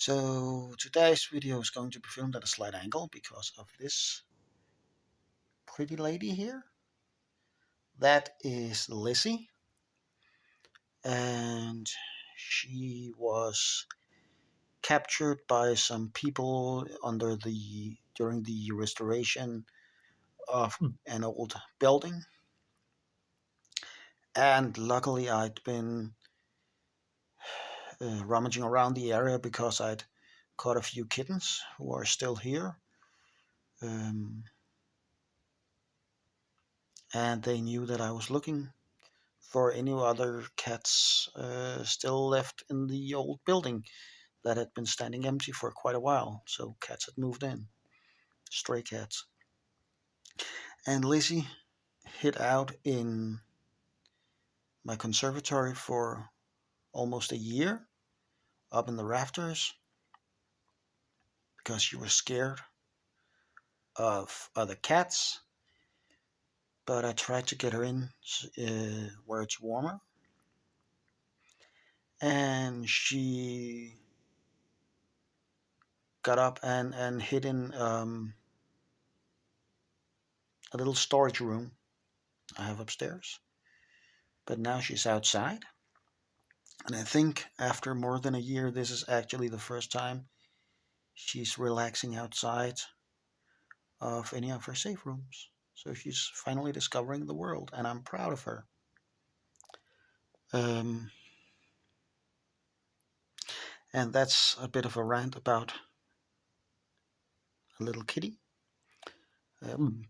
So today's video is going to be filmed at a slight angle because of this pretty lady here. That is Lizzie, and she was captured by some people during the restoration of an old building. And luckily I'd been rummaging around the area because I'd caught a few kittens who are still here. And they knew that I was looking for any other cats still left in the old building that had been standing empty for quite a while. So cats had moved in, stray cats. And Lizzie hid out in my conservatory for almost a year, up in the rafters, because she was scared of other cats. But I tried to get her in where it's warmer. And she got up and hid in a little storage room I have upstairs. But now she's outside. And I think after more than a year, this is actually the first time she's relaxing outside of any of her safe rooms. So she's finally discovering the world, and I'm proud of her. Um, and that's a bit of a rant about a little kitty.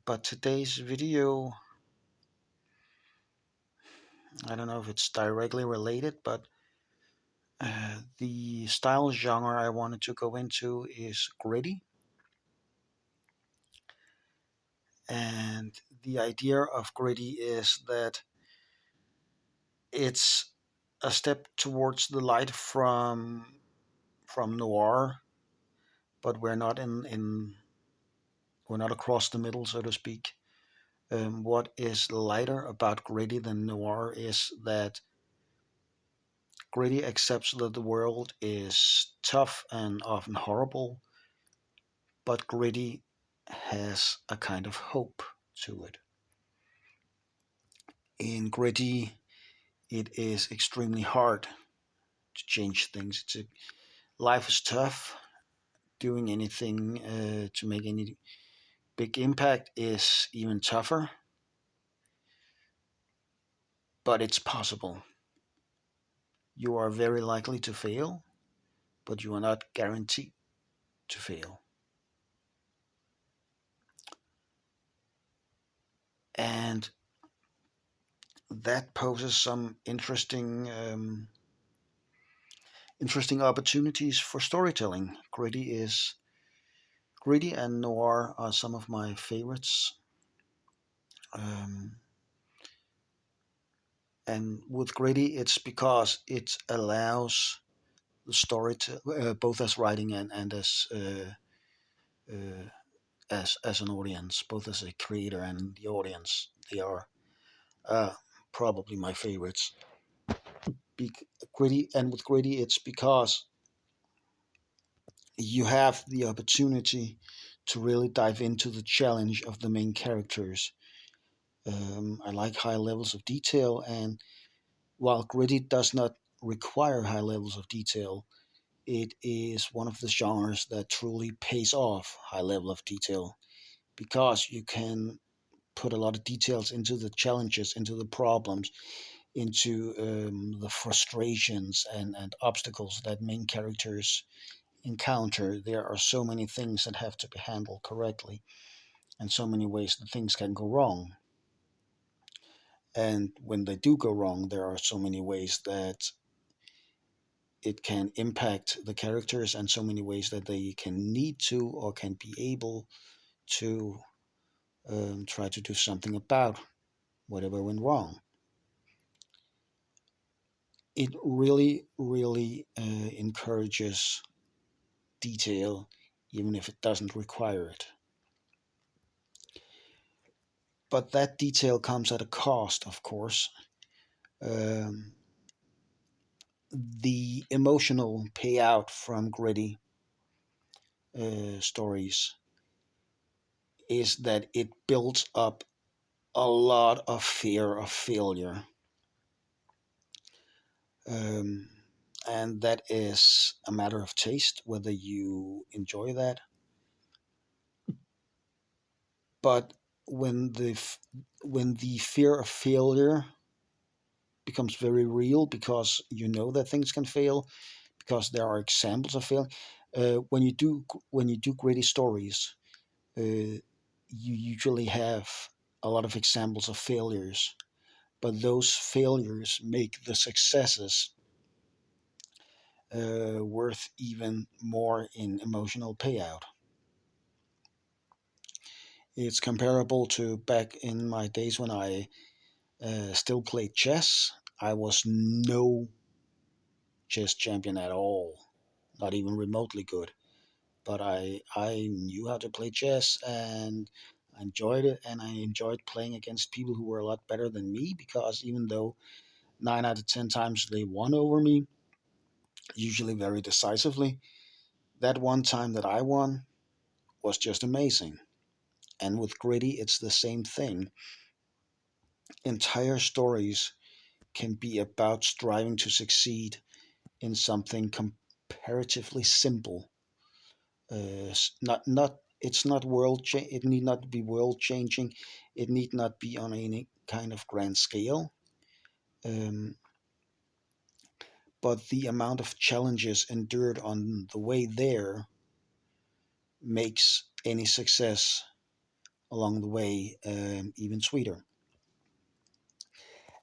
But today's video, I don't know if it's directly related, but the style genre I wanted to go into is gritty. And the idea of gritty is that it's a step towards the light from noir, but we're not across the middle, so to speak. What is lighter about gritty than noir is that gritty accepts that the world is tough and often horrible, but gritty has a kind of hope to it. In gritty, it is extremely hard to change things. Life is tough. Doing anything to make any big impact is even tougher, but it's possible. You are very likely to fail, but you are not guaranteed to fail. And that poses some interesting opportunities for storytelling. Gritty and noir are some of my favorites. Um, and with gritty, it's because it allows the story to both as writing and uh, as an audience, both as a creator and the audience. They are uh, probably my favorites. Gritty, and with gritty, it's because you have the opportunity to really dive into the challenge of the main characters. I like high levels of detail, and while gritty does not require high levels of detail, it is one of the genres that truly pays off high level of detail because you can put a lot of details into the challenges, into the problems, into the frustrations and obstacles that main characters encounter. There are so many things that have to be handled correctly, and so many ways that things can go wrong. And when they do go wrong, there are so many ways that it can impact the characters, and so many ways that they can need to or can be able to try to do something about whatever went wrong. It really encourages detail, even if it doesn't require it. But that detail comes at a cost, of course. Um, the emotional payout from gritty stories is that it builds up a lot of fear of failure. Um, and that is a matter of taste, whether you enjoy that. But when when the fear of failure becomes very real, because you know that things can fail, because there are examples of failing. When you do gritty stories, you usually have a lot of examples of failures, but those failures make the successes worth even more in emotional payout. It's comparable to back in my days when I still played chess. I was no chess champion at all, not even remotely good. But I knew how to play chess and I enjoyed it, and I enjoyed playing against people who were a lot better than me, because even though 9 out of 10 times they won over me, usually very decisively, that one time that I won was just amazing. And with Gritty, it's the same thing. Entire stories can be about striving to succeed in something comparatively simple. Not it's not it need not be world changing. It need not be on any kind of grand scale. Um, but the amount of challenges endured on the way there makes any success along the way even sweeter.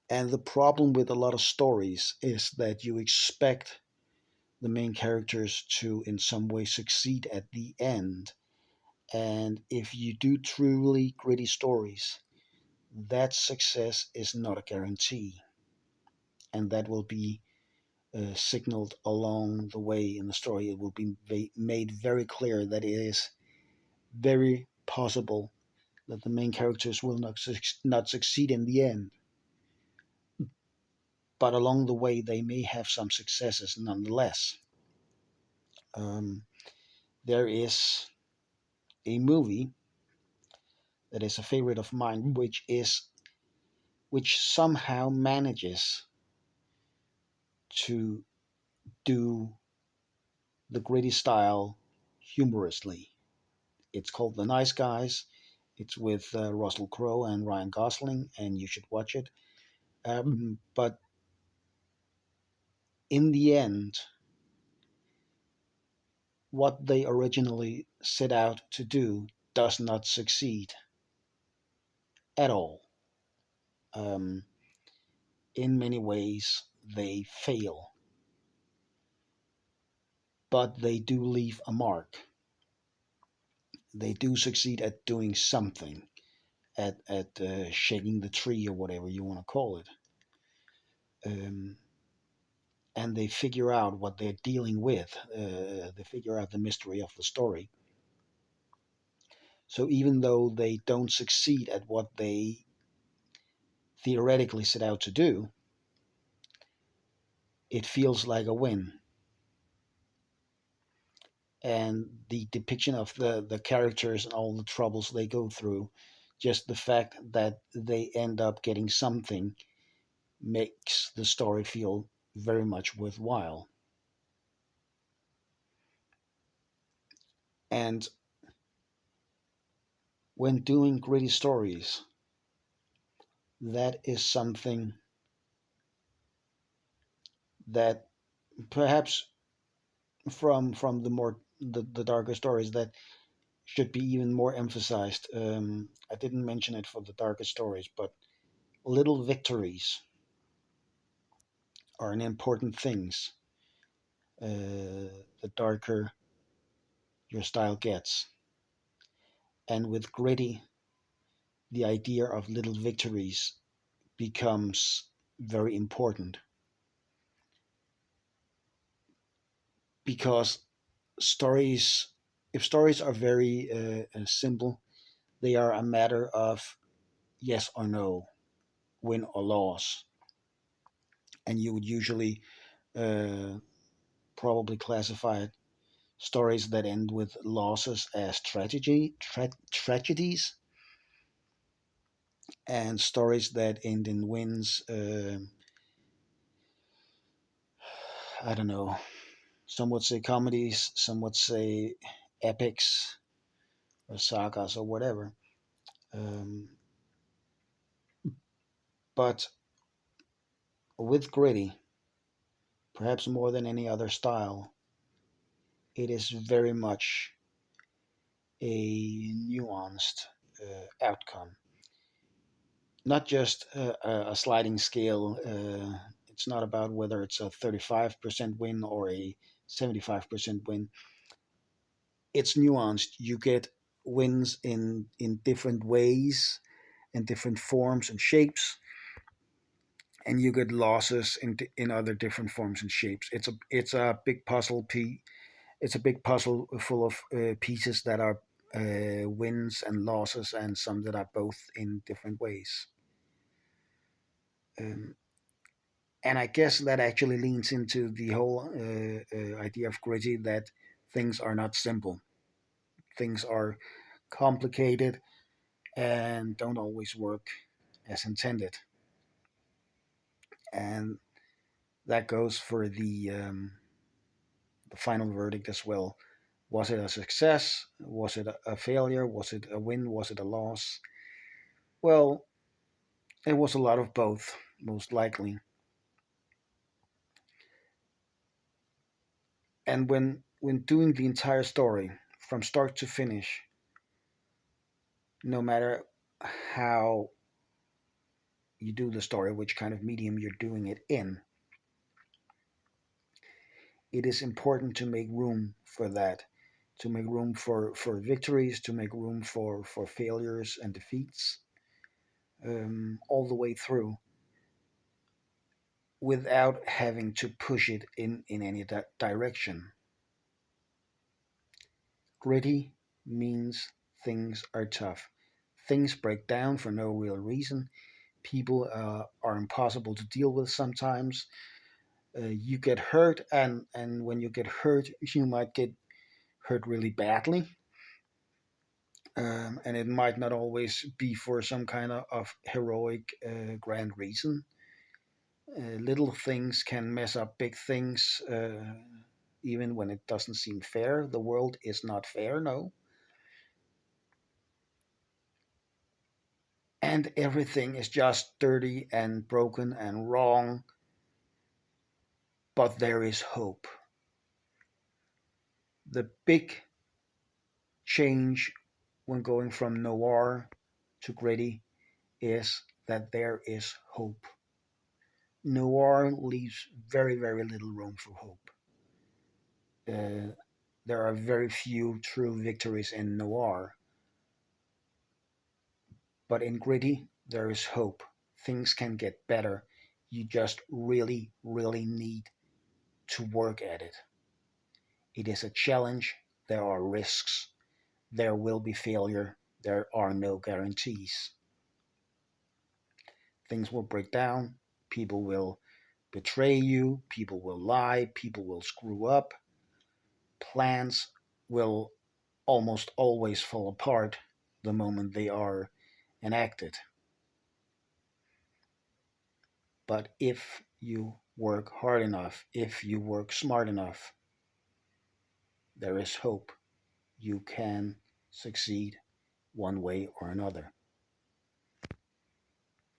And the problem with a lot of stories is that you expect the main characters to, in some way, succeed at the end. And if you do truly gritty stories, that success is not a guarantee. And that will be signaled along the way in the story. It will be made very clear that it is very possible that the main characters will not succeed in the end. But along the way, they may have some successes nonetheless. Um, there is a movie that is a favorite of mine, which somehow manages to do the gritty style humorously. It's called The Nice Guys. It's with Russell Crowe and Ryan Gosling, and you should watch it. But in the end, what they originally set out to do does not succeed at all. Um, in many ways, they fail, but they do leave a mark. They do succeed at doing something, at shaking the tree or whatever you want to call it. Um, and they figure out what they're dealing with. They figure out the mystery of the story. So even though they don't succeed at what they theoretically set out to do, it feels like a win. And the depiction of the characters and all the troubles they go through, just the fact that they end up getting something, makes the story feel very much worthwhile. And when doing gritty stories, that is something that perhaps from the darker stories, that should be even more emphasized. I didn't mention it for the darker stories, but little victories are an important things. The darker your style gets, and with gritty, the idea of little victories becomes very important, because stories, if stories are very simple, they are a matter of yes or no, win or loss, and you would usually uh, probably classify it stories that end with losses as tragedies, and stories that end in wins. I don't know. Some would say comedies, some would say epics or sagas or whatever. Um, but with Gritty, perhaps more than any other style, it is very much a nuanced outcome, not just a sliding scale. It's not about whether it's a 35% win or a 75% win. It's nuanced. You get wins in different ways and different forms and shapes, and you get losses in other different forms and shapes. It's a big puzzle piece. It's a big puzzle full of pieces that are wins and losses, and some that are both in different ways. Um, and I guess that actually leans into the whole idea of Gritty, that things are not simple. Things are complicated and don't always work as intended. And that goes for the final verdict as well. Was it a success? Was it a failure? Was it a win? Was it a loss? Well, it was a lot of both, most likely. And when doing the entire story from start to finish, no matter how you do the story, which kind of medium you're doing it in, it is important to make room for that, to make room for victories, to make room for failures and defeats, all the way through, without having to push it in any direction. Gritty means things are tough. Things break down for no real reason. People are impossible to deal with sometimes. You get hurt, and when you get hurt, you might get hurt really badly. And it might not always be for some kind of heroic, grand reason. Little things can mess up big things, even when it doesn't seem fair. The world is not fair, no. And everything is just dirty and broken and wrong, but there is hope. The big change when going from noir to gritty is that there is hope. Noir leaves very, very little room for hope. Uh, there are very few true victories in noir, but in gritty, there is hope. Things can get better. You just really, really need to work at it. It is a challenge. There are risks. There will be failure. There are no guarantees. Things will break down. People will betray you. People will lie. People will screw up. Plans will almost always fall apart the moment they are enacted. But if you work hard enough, if you work smart enough, there is hope. You can succeed one way or another.